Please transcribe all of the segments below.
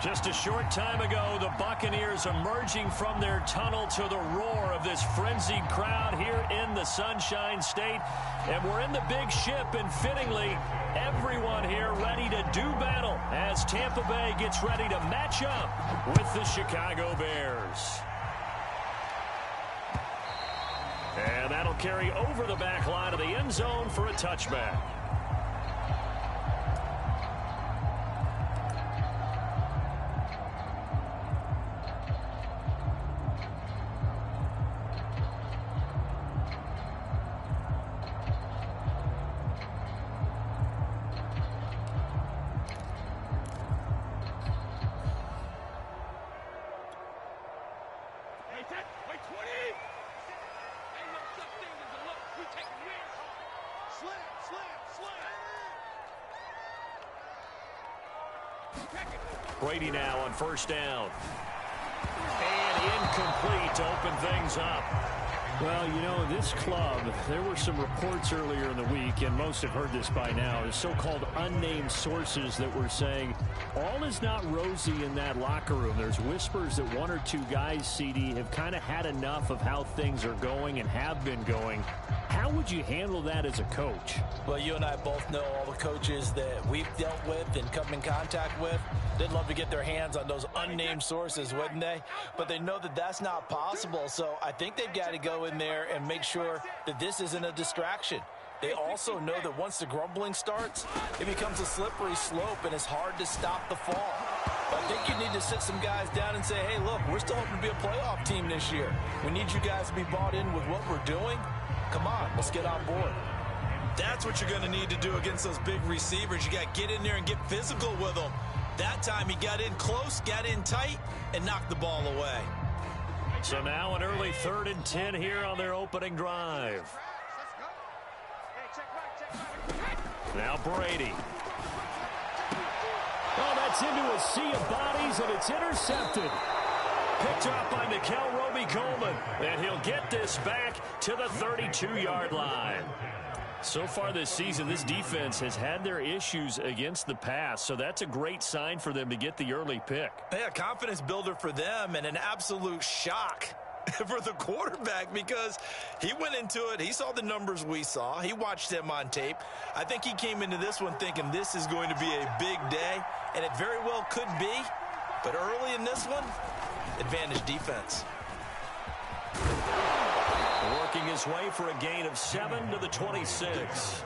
Just a short time ago, the Buccaneers emerging from their tunnel to the roar of this frenzied crowd here in the Sunshine State. And we're in the big ship, and fittingly, everyone here ready to do battle as Tampa Bay gets ready to match up with the Chicago Bears. And that'll carry over the back line of the end zone for a touchback. Brady now on first down. And incomplete to open things up. Well, you know, this club, there were some reports earlier in the week, and most have heard this by now, so-called unnamed sources that were saying all is not rosy in that locker room. There's whispers that one or two guys, CD, have kind of had enough of how things are going and have been going. How would you handle that as a coach? Well, you and I both know all the coaches that we've dealt with and come in contact with. They'd love to get their hands on those unnamed sources, wouldn't they? But they know that that's not possible, so I think they've got to go in there and make sure that this isn't a distraction. They also know that once the grumbling starts, it becomes a slippery slope, and it's hard to stop the fall. But I think you need to sit some guys down and say, hey, look, we're still hoping to be a playoff team this year. We need you guys to be bought in with what we're doing. Come on, let's get on board. That's what you're going to need to do against those big receivers. You got to get in there and get physical with them. That time he got in close, got in tight, and knocked the ball away. So now an early 3rd and 10 here on their opening drive. Now Brady. Oh, that's into a sea of bodies, and it's intercepted. Picked up by Nickel Roby-Coleman, and he'll get this back to the 32-yard line. So far this season, this defense has had their issues against the pass, so that's a great sign for them to get the early pick. Yeah, confidence builder for them, and an absolute shock for the quarterback because he went into it. He saw the numbers we saw. He watched them on tape. I think he came into this one thinking this is going to be a big day, and it very well could be. But early in this one, advantage defense. Working his way for a gain of 7 to the 26.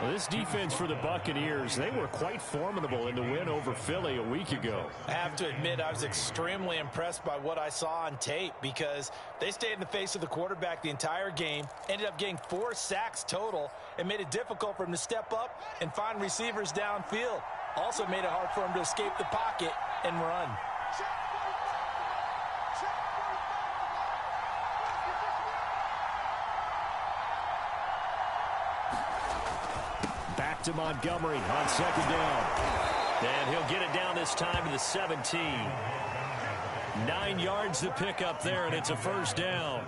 Well, this defense for the Buccaneers, they were quite formidable in the win over Philly a week ago. I have to admit, I was extremely impressed by what I saw on tape because they stayed in the face of the quarterback the entire game, ended up getting 4 sacks total, and made it difficult for him to step up and find receivers downfield. Also made it hard for him to escape the pocket and run. Back to Montgomery on 2nd down. And he'll get it down this time to the 17. 9 yards to pick up there, and it's a first down.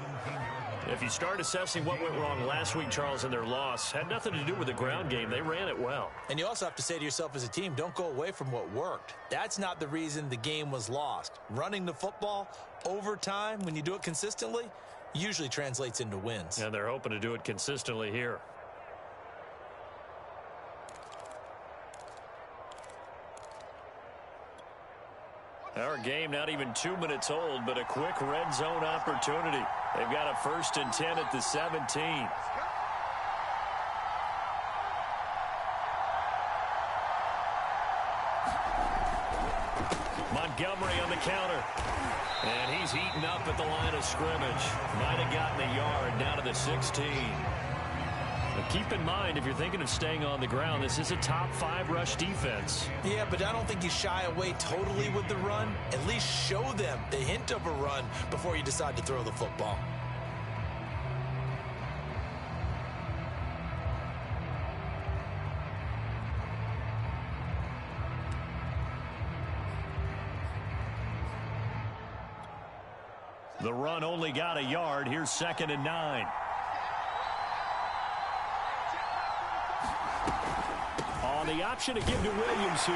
If you start assessing what went wrong last week, Charles, in their loss, had nothing to do with the ground game. They ran it well. And you also have to say to yourself as a team, don't go away from what worked. That's not the reason the game was lost. Running the football over time, when you do it consistently, usually translates into wins. And they're hoping to do it consistently here. Our game not even 2 minutes old, but a quick red zone opportunity. They've got a 1st and 10 at the 17. Montgomery on the counter. And he's heating up at the line of scrimmage. Might have gotten a yard down to the 16. But keep in mind, if you're thinking of staying on the ground, this is a top 5 rush defense. Yeah, but I don't think you shy away totally with the run. At least show them the hint of a run before you decide to throw the football. The run only got a yard. Here's 2nd and 9. On the option to give to Williams here.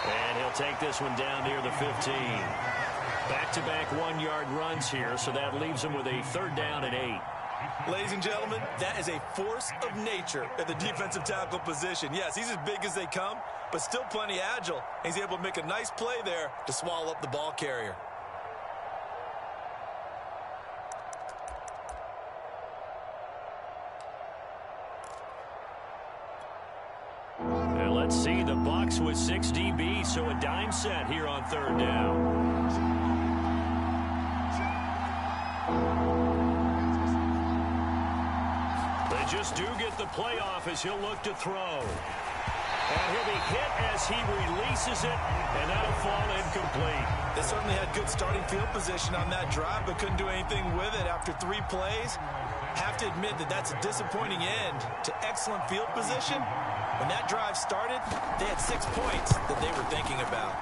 And he'll take this one down near the 15. Back-to-back one-yard runs here, so that leaves him with a 3rd down and 8. Ladies and gentlemen, that is a force of nature at the defensive tackle position. Yes, he's as big as they come, but still plenty agile. He's able to make a nice play there to swallow up the ball carrier. And let's see, the Bucs with 6 DBs, so a dime set here on 3rd down. They just do get the playoff as he'll look to throw. And he'll be hit as he releases it, and that'll fall incomplete. They certainly had good starting field position on that drive, but couldn't do anything with it after 3 plays. Have to admit that that's a disappointing end to excellent field position. When that drive started, they had 6 points that they were thinking about.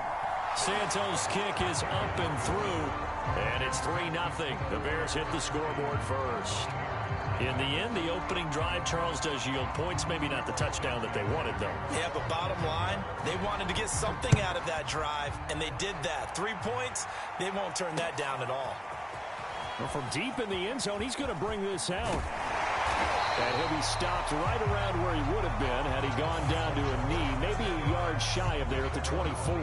Santos' kick is up and through, and it's 3-0. The Bears hit the scoreboard first. In the end, the opening drive, Charles, does yield points. Maybe not the touchdown that they wanted, though. Yeah, but bottom line, they wanted to get something out of that drive, and they did that. 3 points, they won't turn that down at all. Well, from deep in the end zone, he's going to bring this out. And he'll be stopped right around where he would have been had he gone down to a knee, maybe a yard shy of there at the 24.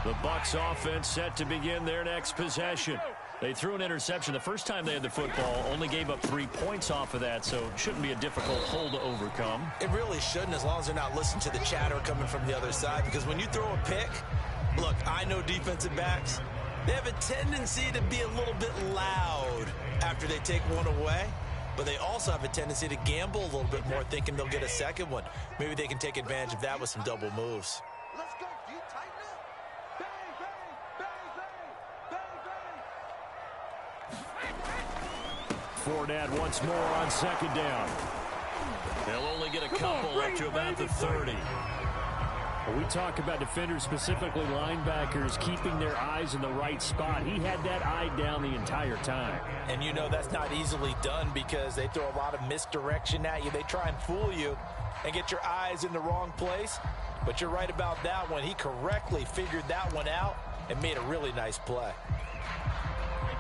The Bucs offense set to begin their next possession. They threw an interception the first time they had the football, only gave up 3 points off of that, so it shouldn't be a difficult hole to overcome. It really shouldn't, as long as they're not listening to the chatter coming from the other side, because when you throw a pick, look, I know defensive backs, they have a tendency to be a little bit loud after they take one away, but they also have a tendency to gamble a little bit more, thinking they'll get a second one. Maybe they can take advantage of that with some double moves. Let's go. Do you tighten up? Bang, bang, bang, bang, bang. Fournette once more on 2nd down. They'll only get a couple up to about the 30. We talk about defenders, specifically linebackers, keeping their eyes in the right spot. He had that eye down the entire time. And you know that's not easily done because they throw a lot of misdirection at you. They try and fool you and get your eyes in the wrong place. But you're right about that one. He correctly figured that one out and made a really nice play.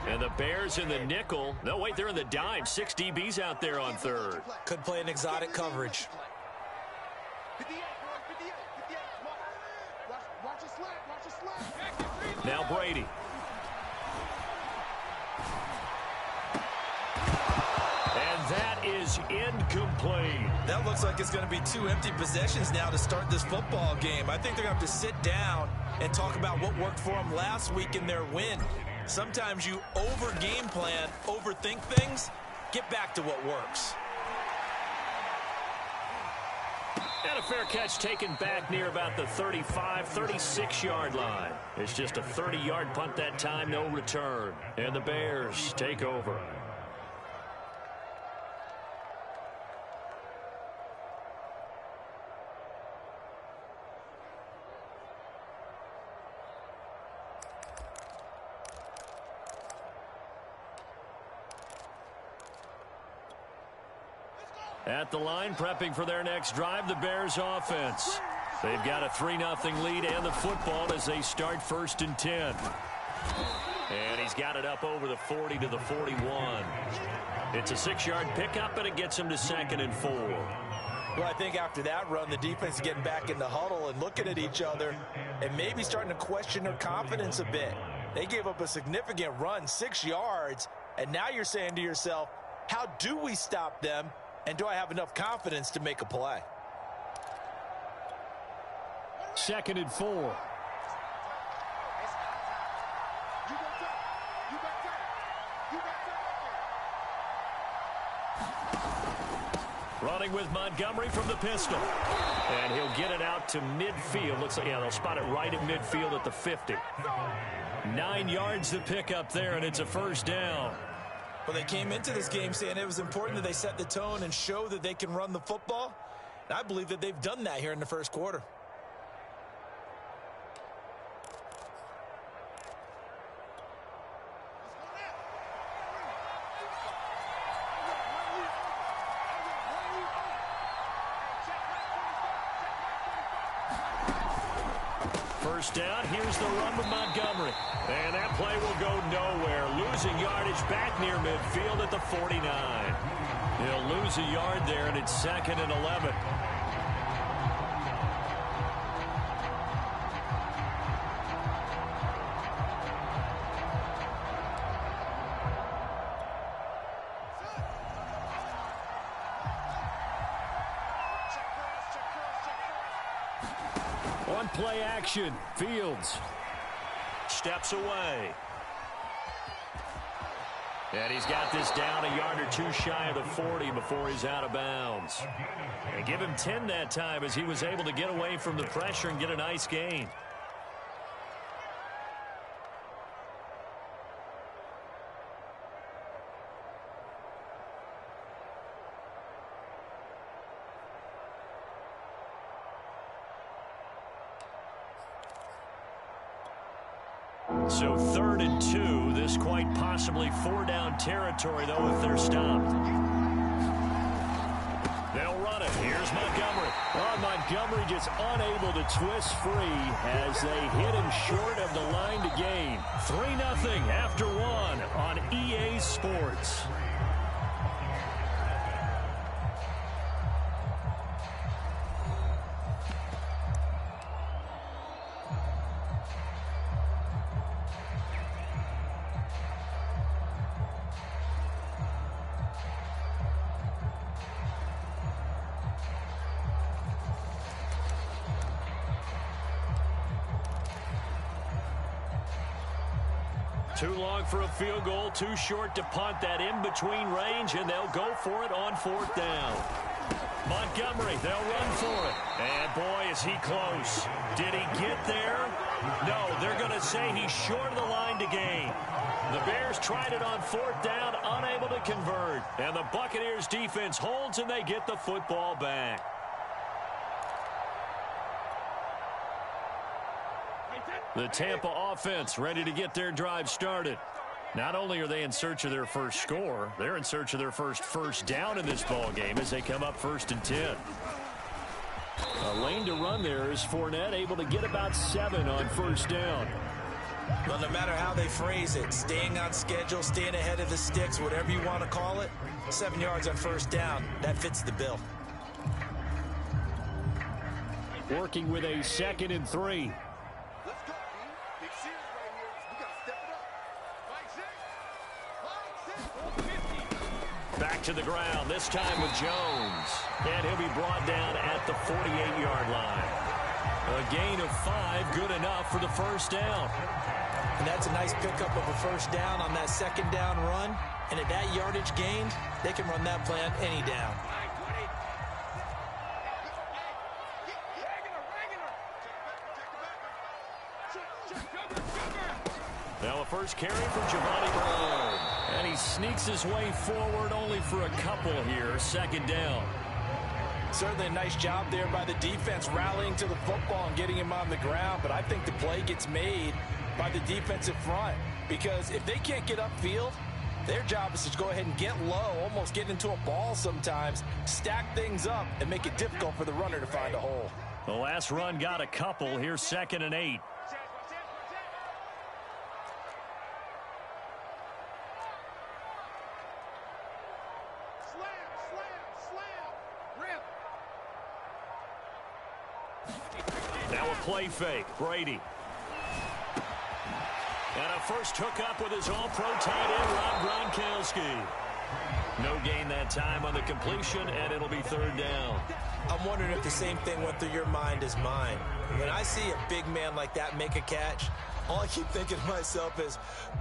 And the Bears in the nickel. No, wait, they're in the dime. 6 DBs out there on 3rd. Could play an exotic coverage. 58, boys, 58, 58. Watch your slack, watch your slack. Now Brady. And that is incomplete. That looks like it's going to be 2 empty possessions now to start this football game. I think they're going to have to sit down and talk about what worked for them last week in their win. Sometimes you over-game plan, overthink things, get back to what works. And a fair catch taken back near about the 35, 36-yard line. It's just a 30-yard punt that time, no return. And the Bears take over. At the line, prepping for their next drive, the Bears offense. They've got a 3-0 lead and the football as they start 1st and 10. And he's got it up over the 40 to the 41. It's a 6-yard pickup, and it gets him to 2nd and 4. Well, I think after that run, the defense is getting back in the huddle and looking at each other and maybe starting to question their confidence a bit. They gave up a significant run, 6 yards, and now you're saying to yourself, how do we stop them? And do I have enough confidence to make a play? 2nd and 4. Running with Montgomery from the pistol. And he'll get it out to midfield. Looks like, yeah, they'll spot it right at midfield at the 50. 9 yards to pick up there, and it's a 1st down. Well, they came into this game saying it was important that they set the tone and show that they can run the football. And I believe that they've done that here in the 1st quarter. first down. Here's the run with Montgomery. And that play will go nowhere. Losing yardage back near midfield at the 49. He'll lose a yard there, and it's 2nd and 11. On play action, Fields steps away. And he's got this down a yard or two shy of the 40 before he's out of bounds. And give him 10 that time as he was able to get away from the pressure and get a nice gain. So 3rd and 2, this quite possibly 4-down territory, though, if they're stopped. They'll run it. Here's Montgomery. Oh, Montgomery just unable to twist free as they hit him short of the line to gain. 3-0 after 1 on EA Sports. Too long for a field goal, too short to punt. That in-between range, and they'll go for it on 4th down. Montgomery, they'll run for it. And boy, is he close. Did he get there? No, they're going to say he's short of the line to gain. The Bears tried it on 4th down, unable to convert. And the Buccaneers defense holds, and they get the football back. The Tampa offense ready to get their drive started. Not only are they in search of their first score, they're in search of their first down in this ball game as they come up 1st and 10. A lane to run there is Fournette, able to get about 7 on 1st down. Well, no matter how they phrase it, staying on schedule, staying ahead of the sticks, whatever you want to call it, 7 yards on 1st down, that fits the bill. Working with a 2nd and 3. Back to the ground, this time with Jones. And he'll be brought down at the 48-yard line. A gain of 5, good enough for the 1st down. And that's a nice pickup of a 1st down on that 2nd down run. And at that yardage gained, they can run that play on any down. Now a first carry from Giovanni Brown. And he sneaks his way forward only for a couple here. 2nd down. Certainly a nice job there by the defense rallying to the football and getting him on the ground. But I think the play gets made by the defensive front. Because if they can't get upfield, their job is to go ahead and get low, almost get into a ball sometimes, stack things up, and make it difficult for the runner to find a hole. The last run got a couple. Here's 2nd and 8. Now a play fake. Brady. And a first hookup with his all-pro tight end, Rob Gronkowski. No gain that time on the completion, and it'll be 3rd down. I'm wondering if the same thing went through your mind as mine. When I see a big man like that make a catch, all I keep thinking to myself is,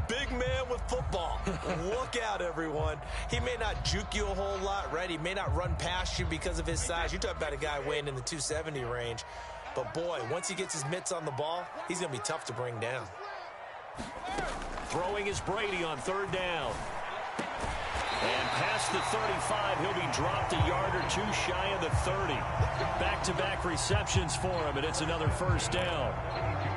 big man with football. Look out, everyone. He may not juke you a whole lot, right? He may not run past you because of his size. You're talking about a guy weighing in the 270 range. But, boy, once he gets his mitts on the ball, he's going to be tough to bring down. Throwing is Brady on 3rd down. And past the 35, he'll be dropped a yard or two shy of the 30. Back back-to-back receptions for him, and it's another first down.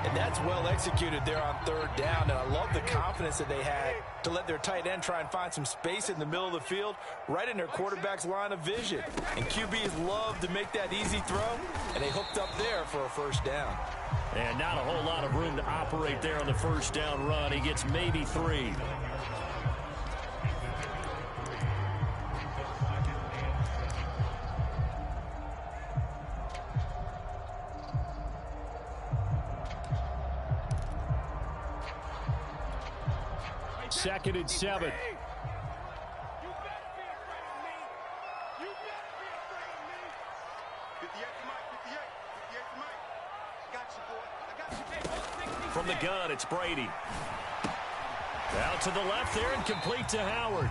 And that's well executed there on third down, and I love the confidence that they had to let their tight end try and find some space in the middle of the field, right in their quarterback's line of vision. And QBs love to make that easy throw, and they hooked up there for a first down. And not a whole lot of room to operate there on the first down run. He gets maybe 3. Second and 7. You better be afraid of me. You better be afraid of me. 58 to Mike, 58. 58 to Mike. Got you, boy. I got you. From the gun, it's Brady. Out to the left there and complete to Howard.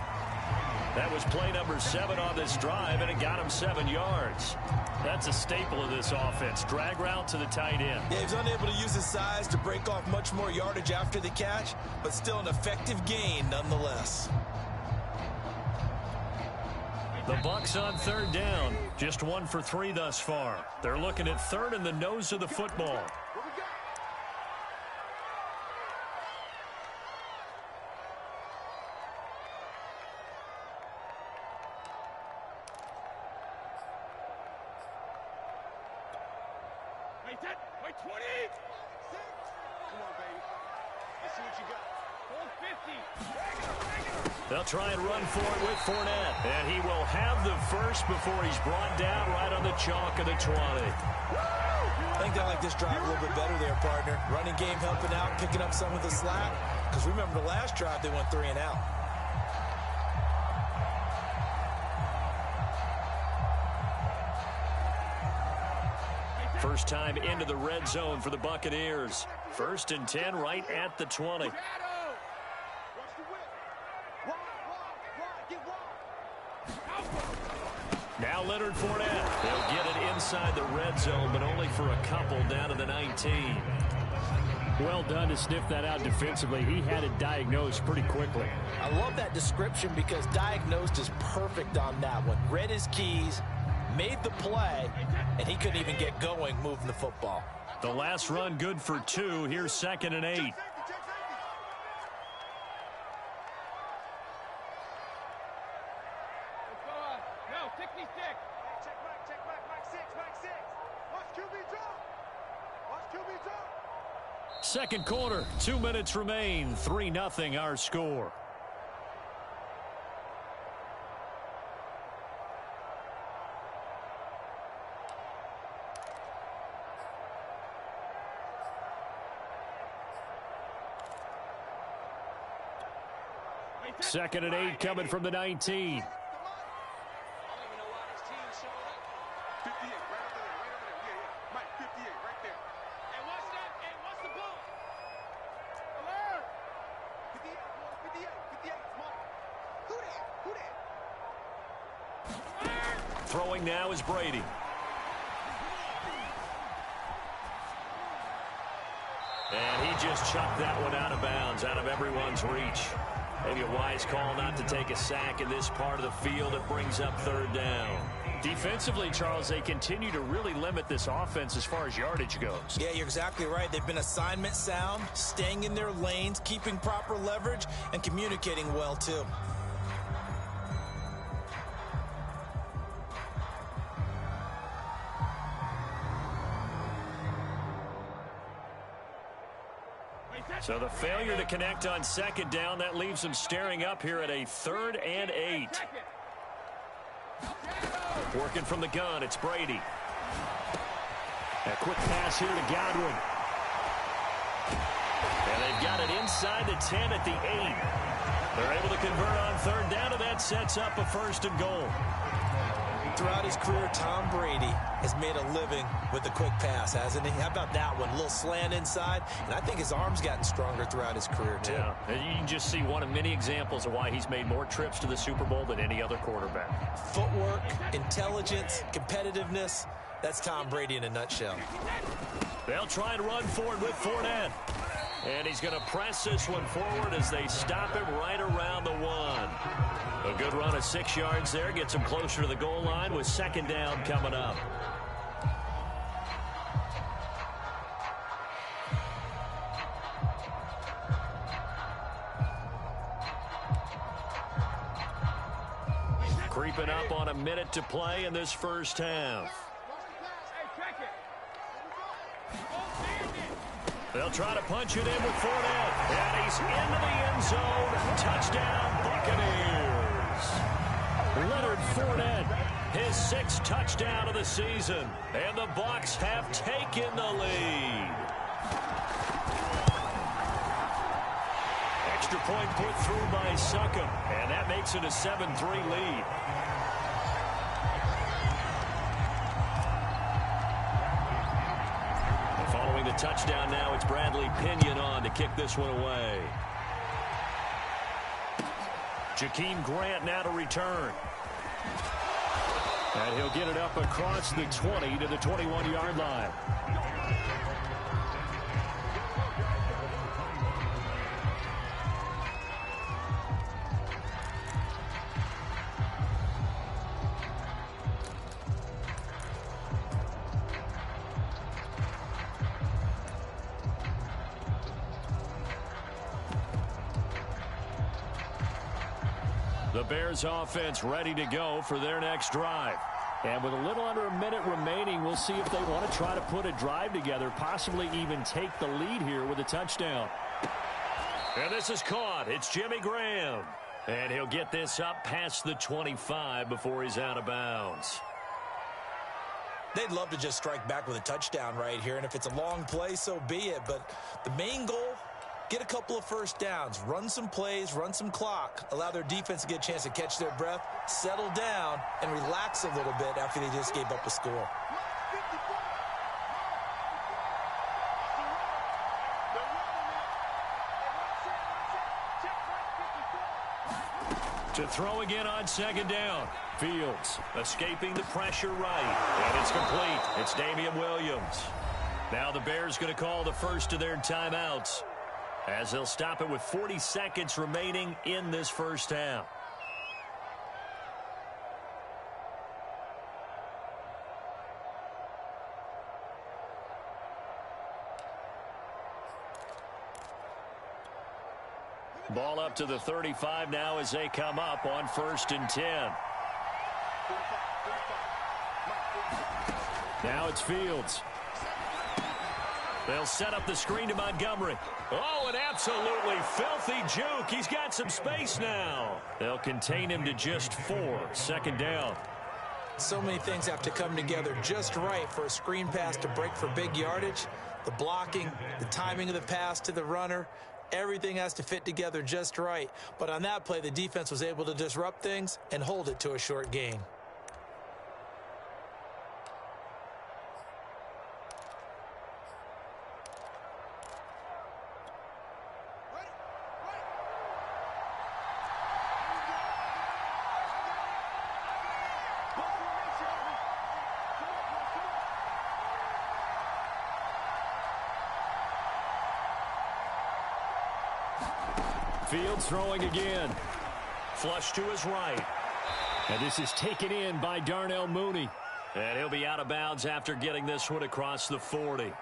That was play number 7 on this drive, and it got him 7 yards. That's a staple of this offense. Drag route to the tight end. Yeah, he was unable to use his size to break off much more yardage after the catch, but still an effective gain nonetheless. The Bucs on third down. Just 1 for 3 thus far. They're looking at third in the nose of the football. What we got? Wait, 20. Come on, baby. Let's see what you got. 50. They'll try and run for it with Fournette. And he will have the first before he's brought down right on the chalk of the 20. I think they like this drive a little bit better there, partner. Running game helping out, picking up some of the slack. Because remember the last drive, they went 3 and out. First time into the red zone for the Buccaneers. 1st and 10 right at the 20. Watch the whip. Wide, get wide. Now Leonard Fournette. They'll get it inside the red zone, but only for a couple down to the 19. Well done to sniff that out defensively. He had it diagnosed pretty quickly. I love that description because diagnosed is perfect on that one. Read his keys, made the play, and he couldn't even get going moving the football. The last run good for 2. Here's 2nd and 8. Check safety. No, 66. Check Mike 6. Watch QB drop. Second quarter, 2 minutes remain. 3-0 our score. Second and 8 coming from the 19. I don't even know why this team showed up. 58, right over there. Yeah. Mike, 58, right there. Hey, watch that. Hey, watch the ball. Alert. 58, boy, 58, Mike. Who that? Throwing now is Brady. And he just chucked that one out of bounds, out of everyone's reach. Maybe a wise call not to take a sack in this part of the field. It brings up third down. Defensively, Charles, they continue to really limit this offense as far as yardage goes. Yeah, you're exactly right. They've been assignment sound, staying in their lanes, keeping proper leverage, and communicating well, too. So the failure to connect on second down, that leaves them staring up here at a 3rd and 8. Working from the gun, it's Brady. A quick pass here to Godwin. And they've got it inside the 10 at the 8. They're able to convert on third down, and that sets up a 1st and goal. Throughout his career, Tom Brady has made a living with the quick pass, hasn't he? How about that one? A little slant inside, and I think his arm's gotten stronger throughout his career, too. Yeah, and you can just see one of many examples of why he's made more trips to the Super Bowl than any other quarterback. Footwork, intelligence, competitiveness, that's Tom Brady in a nutshell. They'll try and run forward with Fournette. And he's going to press this one forward as they stop him right around the 1. A good run of 6 yards there. Gets him closer to the goal line with second down coming up. Keeping up on a minute to play in this first half. They'll try to punch it in with Fournette. And he's into the end zone. Touchdown, Buccaneers. Leonard Fournette, his 6th touchdown of the season. And the Bucs have taken the lead. Extra point put through by Succop. And that makes it a 7-3 lead. Following the touchdown now, it's Bradley Pinion on to kick this one away. Jakeem Grant now to return. And he'll get it up across the 20 to the 21-yard line. The Bears offense ready to go for their next drive. And with a little under a minute remaining, we'll see if they want to try to put a drive together, possibly even take the lead here with a touchdown. And this is caught. It's Jimmy Graham. And he'll get this up past the 25 before he's out of bounds. They'd love to just strike back with a touchdown right here, and if it's a long play, so be it. But the main goal, get a couple of first downs, run some plays, run some clock, allow their defense to get a chance to catch their breath, settle down, and relax a little bit after they just gave up a score. To throw again on second down. Fields escaping the pressure right. And it's complete. It's Damian Williams. Now the Bears going to call the first of their timeouts, as they'll stop it with 40 seconds remaining in this first half. Ball up to the 35 now as they come up on 1st and 10. Now it's Fields. They'll set up the screen to Montgomery. Oh, an absolutely filthy juke. He's got some space now. They'll contain him to just 4. 2nd down. So many things have to come together just right for a screen pass to break for big yardage. The blocking, the timing of the pass to the runner, everything has to fit together just right. But on that play, the defense was able to disrupt things and hold it to a short gain. Fields throwing again. Flush to his right. And this is taken in by Darnell Mooney. And he'll be out of bounds after getting this one across the 40.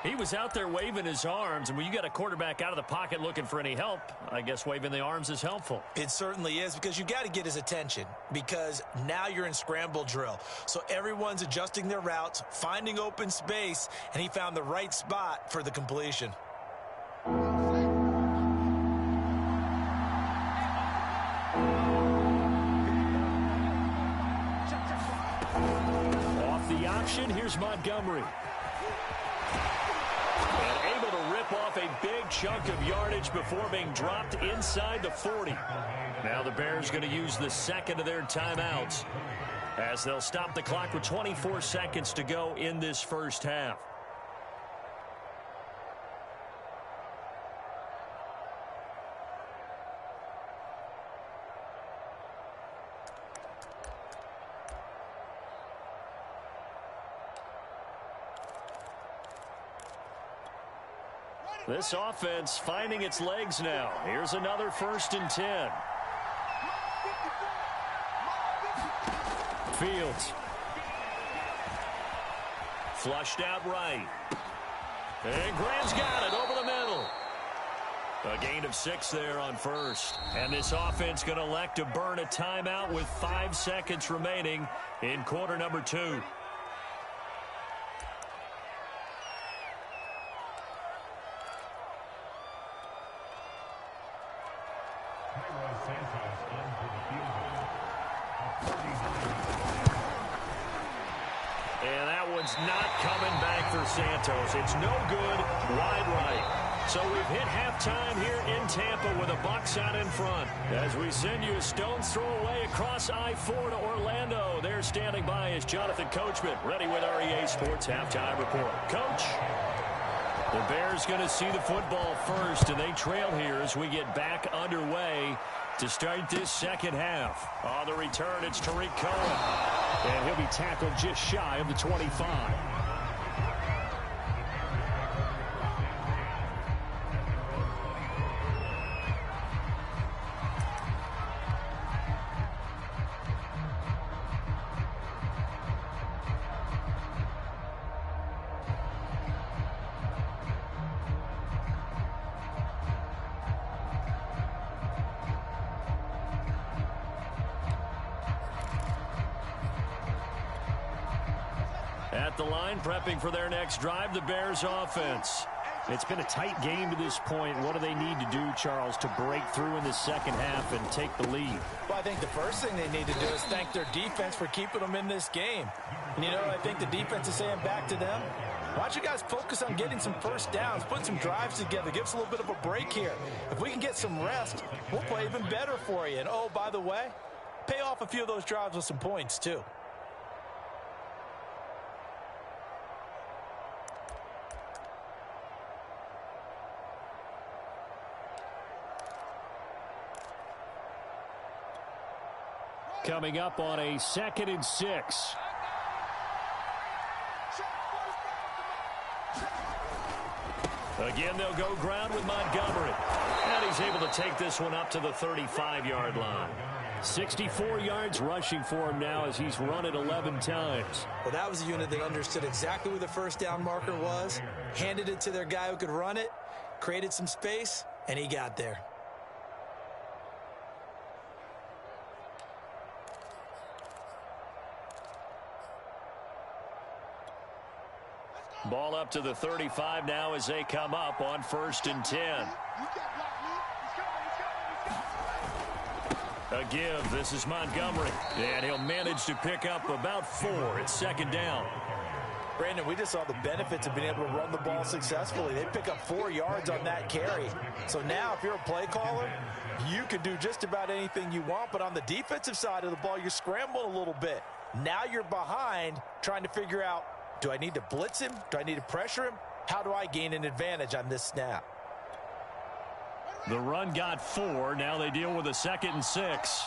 He was out there waving his arms, and when you got a quarterback out of the pocket looking for any help, I guess waving the arms is helpful. It certainly is, because you got to get his attention, because now you're in scramble drill. So everyone's adjusting their routes, finding open space, and he found the right spot for the completion. Here's Montgomery. And able to rip off a big chunk of yardage before being dropped inside the 40. Now the Bears going to use the second of their timeouts, as they'll stop the clock with 24 seconds to go in this first half. This offense finding its legs now. Here's another 1st and 10. Fields. Flushed out right. And Graham's got it over the middle. A gain of 6 there on first. And this offense going to elect to burn a timeout with 5 seconds remaining in quarter number 2. And that one's not coming back for Santos. It's no good, wide right. So we've hit halftime here in Tampa with the Bucs out in front. As we send you a stone's throw away across I-4 to Orlando. There standing by is Jonathan Coachman, ready with our EA Sports Halftime Report. Coach, the Bears going to see the football first, and they trail here as we get back underway to start this second half. On the return, it's Tariq Cohen. And he'll be tackled just shy of the 25. At the line, prepping for their next drive, the Bears offense. It's been a tight game to this point. What do they need to do, Charles, to break through in the second half and take the lead? Well, I think the first thing they need to do is thank their defense for keeping them in this game. And, you know, I think the defense is saying back to them, why don't you guys focus on getting some first downs, put some drives together, give us a little bit of a break here. If we can get some rest, we'll play even better for you. And, oh, by the way, pay off a few of those drives with some points, too. Coming up on a 2nd and 6. Again, they'll go ground with Montgomery. And he's able to take this one up to the 35-yard line. 64 yards rushing for him now as he's run it 11 times. Well, that was a unit that understood exactly where the first down marker was, handed it to their guy who could run it, created some space, and he got there. Ball up to the 35 now as they come up on 1st and 10. A give. This is Montgomery. And he'll manage to pick up about 4. It's 2nd down. Brandon, we just saw the benefits of being able to run the ball successfully. They pick up 4 yards on that carry. So now if you're a play caller, you can do just about anything you want. But on the defensive side of the ball, you're scrambling a little bit. Now you're behind trying to figure out, do I need to blitz him? Do I need to pressure him? How do I gain an advantage on this snap? The run got 4. Now they deal with a 2nd and 6.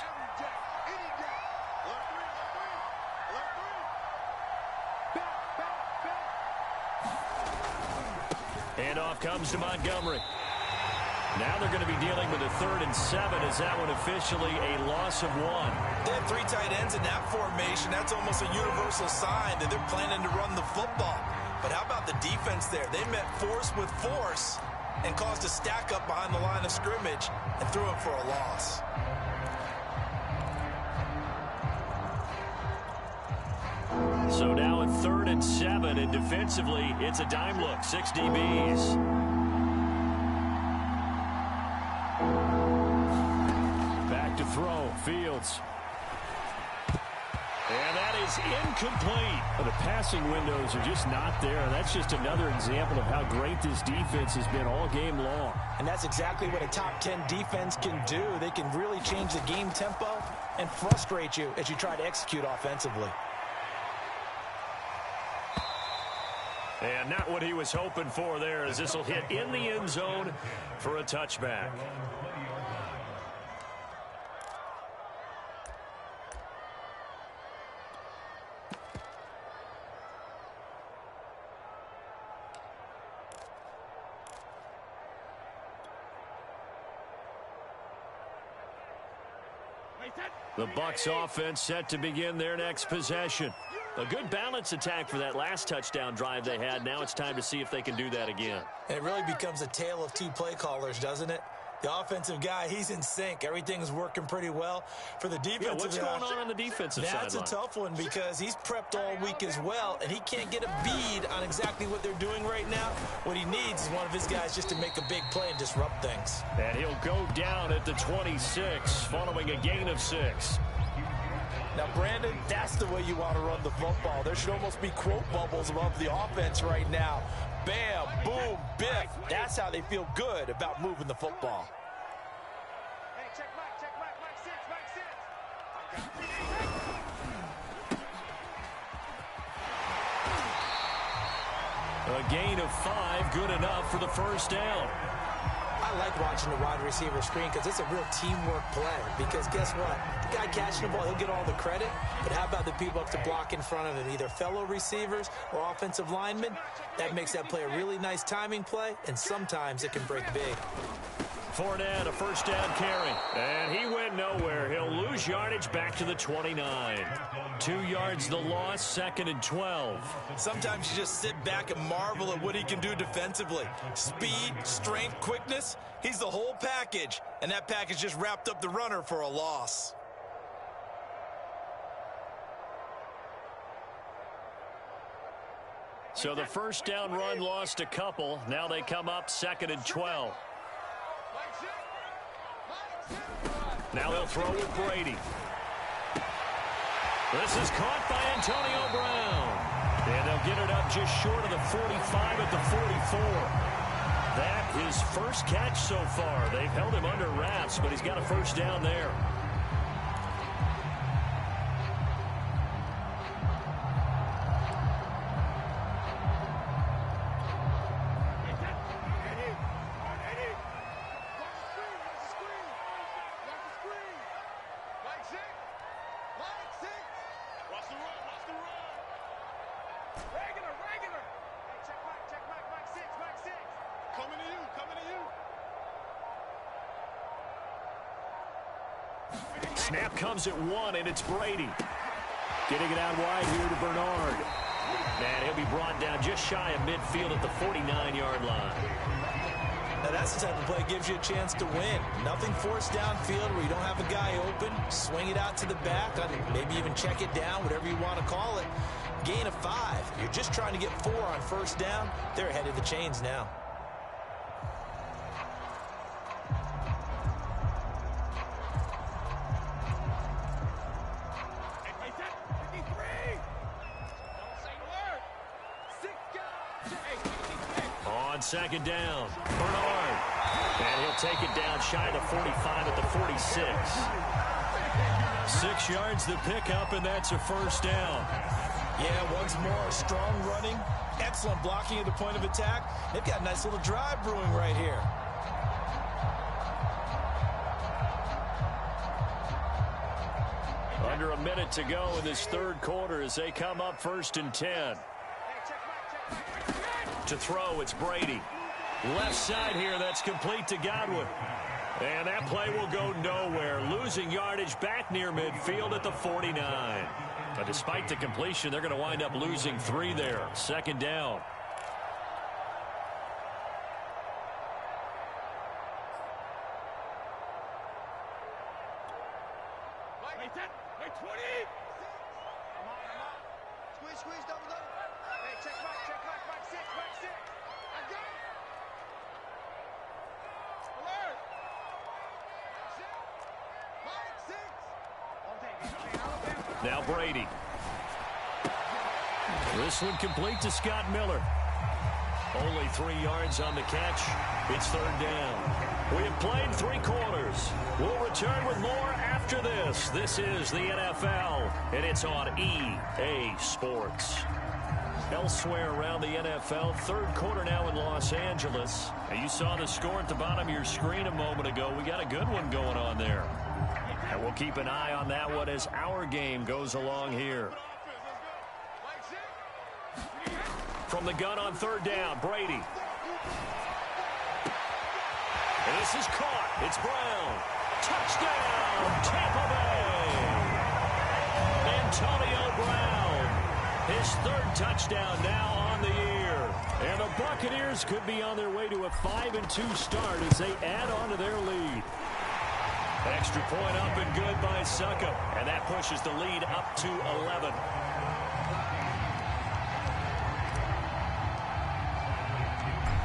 And off comes to Montgomery. Now they're going to be dealing with a 3rd and 7. Is that one officially a loss of 1? They have 3 tight ends in that formation. That's almost a universal sign that they're planning to run the football. But how about the defense there? They met force with force and caused a stack up behind the line of scrimmage and threw it for a loss. So now a 3rd and 7, and defensively, it's a dime look. 6 DBs. Throw, Fields. And that is incomplete. Well, the passing windows are just not there. That's just another example of how great this defense has been all game long. And that's exactly what a top 10 defense can do. They can really change the game tempo and frustrate you as you try to execute offensively. And not what he was hoping for there, as this will hit in the end zone for a touchback. The Bucs offense set to begin their next possession. A good balance attack for that last touchdown drive they had. Now it's time to see if they can do that again. And it really becomes a tale of two play callers, doesn't it? The offensive guy, he's in sync. Everything's working pretty well. For the defensive what's going on the defensive side? That's a tough one because he's prepped all week as well, and he can't get a bead on exactly what they're doing right now. What he needs is one of his guys just to make a big play and disrupt things. And he'll go down at the 26, following a gain of 6. Now, Brandon, that's the way you want to run the football. There should almost be quote bubbles above the offense right now. Bam, boom, biff. That's how they feel good about moving the football. Hey, check Mike 6, A gain of 5, good enough for the first down. I like watching the wide receiver screen because it's a real teamwork play. Because guess what? The guy catching the ball, he'll get all the credit. But how about the people up to block in front of him, either fellow receivers or offensive linemen? That makes that play a really nice timing play, and sometimes it can break big. Fournette, a first down carry. And he went nowhere. He'll lose yardage back to the 29. 2 yards the loss, 2nd and 12. Sometimes you just sit back and marvel at what he can do defensively. Speed, strength, quickness. He's the whole package. And that package just wrapped up the runner for a loss. So the first down run lost a couple. Now they come up 2nd and 12. Now they'll throw with Brady. This is caught by Antonio Brown. And they'll get it up just short of the 45 at the 44. That his first catch so far. They've held him under wraps, but he's got a first down there. Snap comes at 1, and it's Brady. Getting it out wide here to Bernard. And he'll be brought down just shy of midfield at the 49-yard line. Now that's the type of play that gives you a chance to win. Nothing forced downfield where you don't have a guy open. Swing it out to the back, maybe even check it down, whatever you want to call it. Gain of 5. You're just trying to get 4 on first down. They're ahead of the chains now. On 2nd down, Bernard. And he'll take it down shy of the 45 at the 46. 6 yards the pickup, and that's a first down. Yeah, once more, strong running, excellent blocking at the point of attack. They've got a nice little drive brewing right here. Under a minute to go in this third quarter as they come up 1st and 10. To throw, it's Brady. Left side here, that's complete to Godwin. And that play will go nowhere. Losing yardage back near midfield at the 49. But despite the completion, they're going to wind up losing 3 there. 2nd down. Squeeze, double. Hey, check Mike 6. I got it. Alert. Mike 6. Now Brady. This one complete to Scott Miller. Only 3 yards on the catch. It's 3rd down. We have played 3 quarters. We'll return with more after this. This is the NFL, and it's on EA Sports. Elsewhere around the NFL, 3rd quarter now in Los Angeles. And you saw the score at the bottom of your screen a moment ago. We got a good one going on there. And we'll keep an eye on that one as our game goes along here. From the gun on 3rd down, Brady. And this is caught. It's Brown. Touchdown, Tampa Bay. Antonio Brown His third touchdown now on the year. And the Buccaneers could be on their way to a 5-2 start as they add on to their lead. Extra point up and good by Succop. And that pushes the lead up to 11.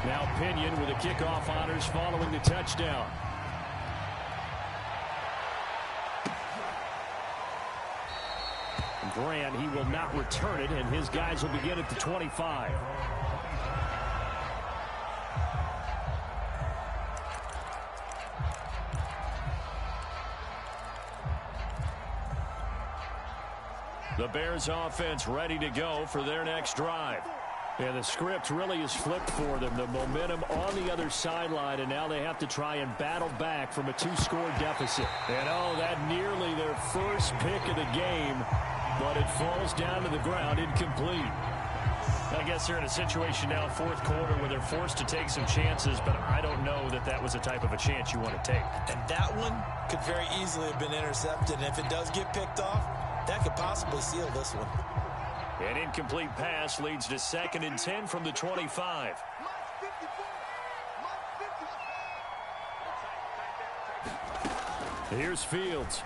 Now Pinion with the kickoff honors following the touchdown. Grant, he will not return it, and his guys will begin at the 25. The Bears offense ready to go for their next drive. And the script really is flipped for them. The momentum on the other sideline, and now they have to try and battle back from a 2-score deficit. And oh, that nearly their first pick of the game, but it falls down to the ground incomplete. I guess they're in a situation now, fourth quarter, where they're forced to take some chances, but I don't know that that was the type of a chance you want to take. And that one could very easily have been intercepted, and if it does get picked off, that could possibly seal this one. An incomplete pass leads to 2nd and 10 from the 25. Here's Fields.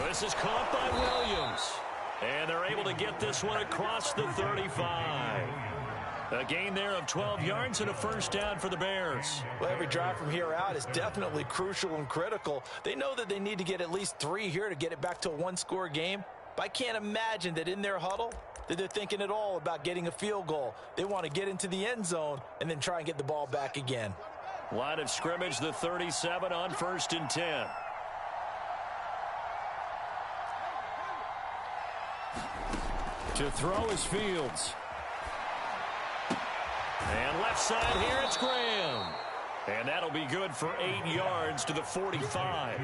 This is caught by Williams. And they're able to get this one across the 35. A gain there of 12 yards and a first down for the Bears. Well, every drive from here out is definitely crucial and critical. They know that they need to get at least 3 here to get it back to a 1-score game. But I can't imagine that in their huddle that they're thinking at all about getting a field goal. They want to get into the end zone and then try and get the ball back again. Line of scrimmage, the 37 on 1st and 10. To throw is Fields. And left side here, it's Graham. And that'll be good for 8 yards to the 45.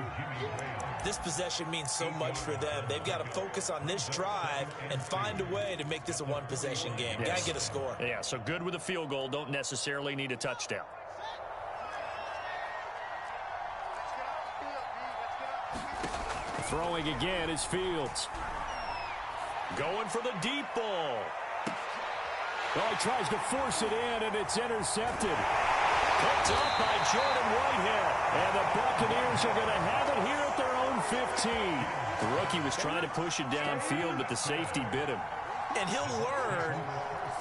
This possession means so much for them. They've got to focus on this drive and find a way to make this a one-possession game. Yes. Got to get a score. Yeah, so good with a field goal. Don't necessarily need a touchdown. Throwing again is Fields. Going for the deep ball. Well, he tries to force it in, and it's intercepted. Picked up by Jordan Whitehead. And the Buccaneers are going to have it here at their own 15. The rookie was trying to push it downfield, but the safety bit him. And he'll learn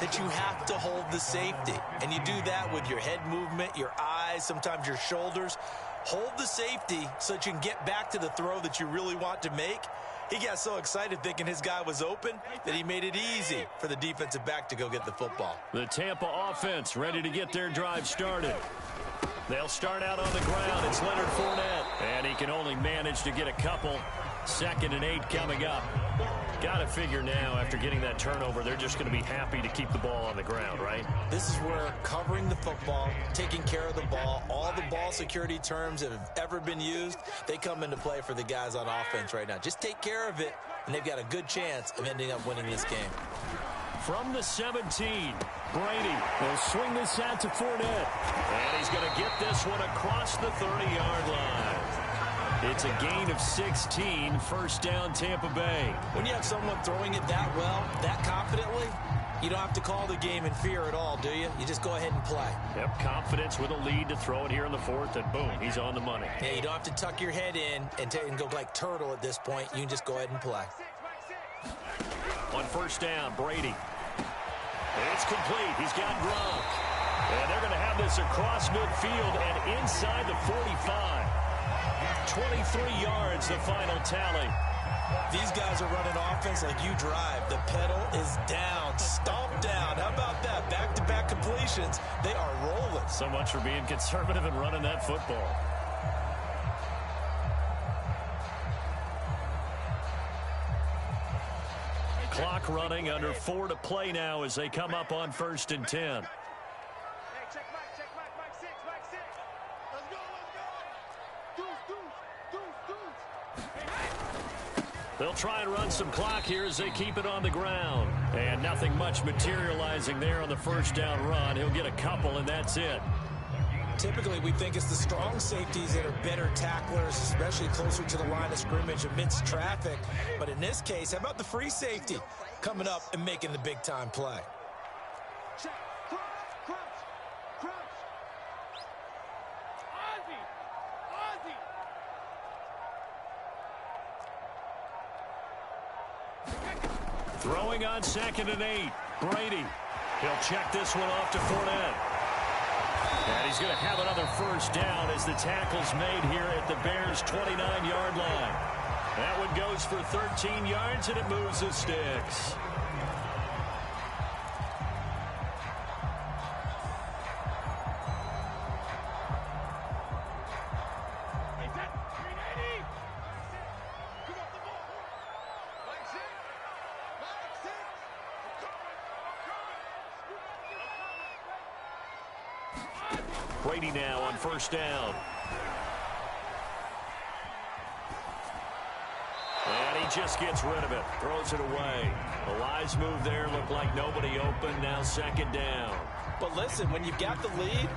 that you have to hold the safety. And you do that with your head movement, your eyes, sometimes your shoulders. Hold the safety so that you can get back to the throw that you really want to make. He got so excited thinking his guy was open that he made it easy for the defensive back to go get the football. The Tampa offense ready to get their drive started. They'll start out on the ground. It's Leonard Fournette. And he can only manage to get a couple. 2nd and 8 coming up. Got to figure now, after getting that turnover, they're just going to be happy to keep the ball on the ground, right? This is where covering the football, taking care of the ball, all the ball security terms that have ever been used, they come into play for the guys on offense right now. Just take care of it, and they've got a good chance of ending up winning this game. From the 17, Brady will swing this out to Fournette. And he's going to get this one across the 30-yard line. It's a gain of 16, first down Tampa Bay. When you have someone throwing it that well, that confidently, you don't have to call the game in fear at all, do you? You just go ahead and play. Yep, confidence with a lead to throw it here in the 4th, and boom, he's on the money. Yeah, you don't have to tuck your head in and go like turtle at this point. You can just go ahead and play. On first down, Brady. It's complete. He's got Gronk. And they're going to have this across midfield and inside the 45. 23 yards, the final tally. These guys are running offense like you drive. The pedal is down, stomp down. How about that? Back-to-back completions. They are rolling. So much for being conservative and running that football. Clock running, under 4 to play now as they come up on 1st and 10. They'll try and run some clock here as they keep it on the ground. And nothing much materializing there on the first down run. He'll get a couple, and that's it. Typically, we think it's the strong safeties that are better tacklers, especially closer to the line of scrimmage amidst traffic. But in this case, how about the free safety coming up and making the big-time play? Check. Crouch. Ozzy. Throwing on 2nd and 8. Brady. He'll check this one off to Fournette. And he's going to have another first down as the tackle's made here at the Bears' 29-yard line. That one goes for 13 yards, and it moves the sticks. Brady now on first down. And he just gets rid of it. Throws it away. A wise move there. Looked like nobody open. Now 2nd down. But listen, when you've got the lead,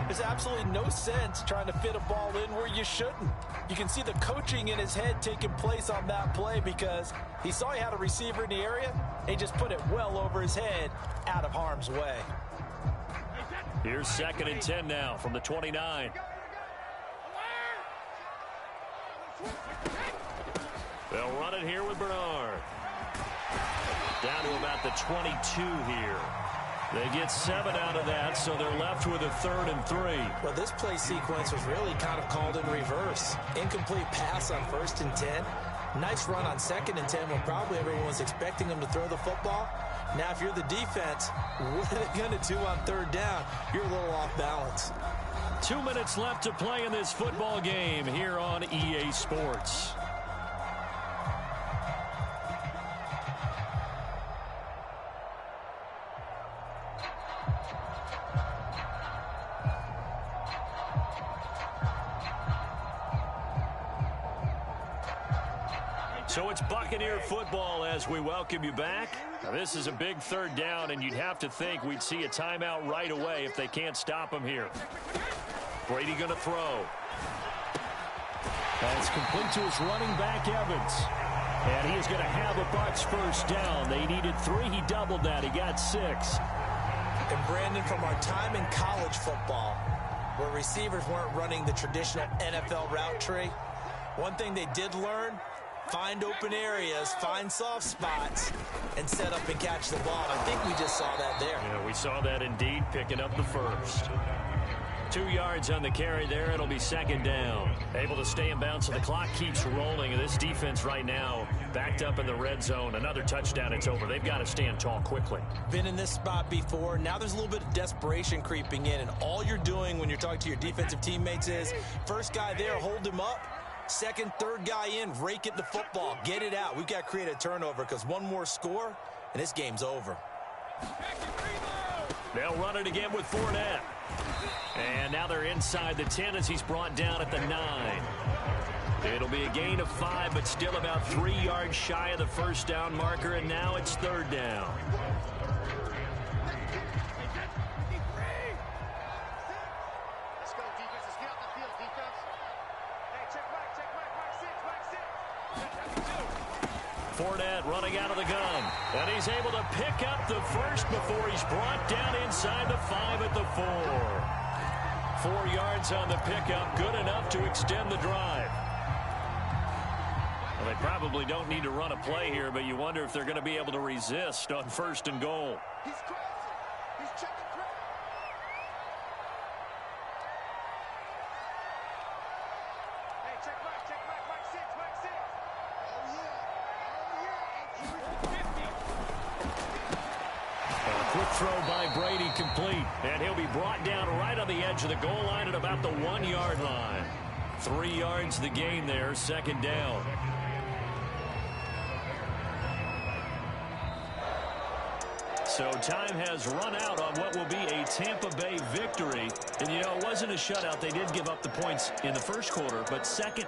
there's absolutely no sense trying to fit a ball in where you shouldn't. You can see the coaching in his head taking place on that play because he saw he had a receiver in the area. He just put it well over his head out of harm's way. Here's 2nd and 10 now from the 29. They'll run it here with Bernard. Down to about the 22 here. They get 7 out of that, so they're left with a 3rd and 3. Well, this play sequence was really kind of called in reverse. Incomplete pass on 1st and 10. Nice run on 2nd and 10 when probably everyone was expecting him to throw the football. Now, if you're the defense, what are they going to do on 3rd down? You're a little off balance. 2 minutes left to play in this football game here on EA Sports. So it's Buccaneer football as we welcome you back. Now this is a big 3rd down, and you'd have to think we'd see a timeout right away if they can't stop him here. Brady going to throw. That's complete to his running back, Evans. And he is going to have a Bucs first down. They needed 3. He doubled that. He got 6. And Brandon, from our time in college football, where receivers weren't running the traditional NFL route tree, one thing they did learn: find open areas, find soft spots, and set up and catch the ball. I think we just saw that there. Yeah, we saw that indeed, picking up the first. 2 yards on the carry there. It'll be 2nd down. Able to stay in bounds, so the clock keeps rolling. And this defense right now backed up in the red zone. Another touchdown, it's over. They've got to stand tall quickly. Been in this spot before. Now there's a little bit of desperation creeping in. And all you're doing when you're talking to your defensive teammates is, first guy there, hold him up. 2nd, 3rd guy in, rake it the football. Get it out. We've got to create a turnover because one more score, and this game's over. They'll run it again with Fournette. And now they're inside the 10 as he's brought down at the 9. It'll be a gain of 5, but still about 3 yards shy of the first down marker, and now it's 3rd down. Let's go, defense. Let's get out the field, defense. Hey, check back. 6. Fournette running out of the gun. And he's able to pick up the first before he's brought down inside the 5 at the 4. 4 yards on the pickup, good enough to extend the drive. Well, they probably don't need to run a play here, but you wonder if they're going to be able to resist on 1st and goal. He's crossing. He's checking crowd. Hey, check back. 6. A quick throw by Brady, complete. And he'll be brought down right on the edge of the goal line at about the 1-yard line. 3 yards the gain there, 2nd down. So time has run out on what will be a Tampa Bay victory. And, you know, it wasn't a shutout. They did give up the points in the first quarter, but 2nd,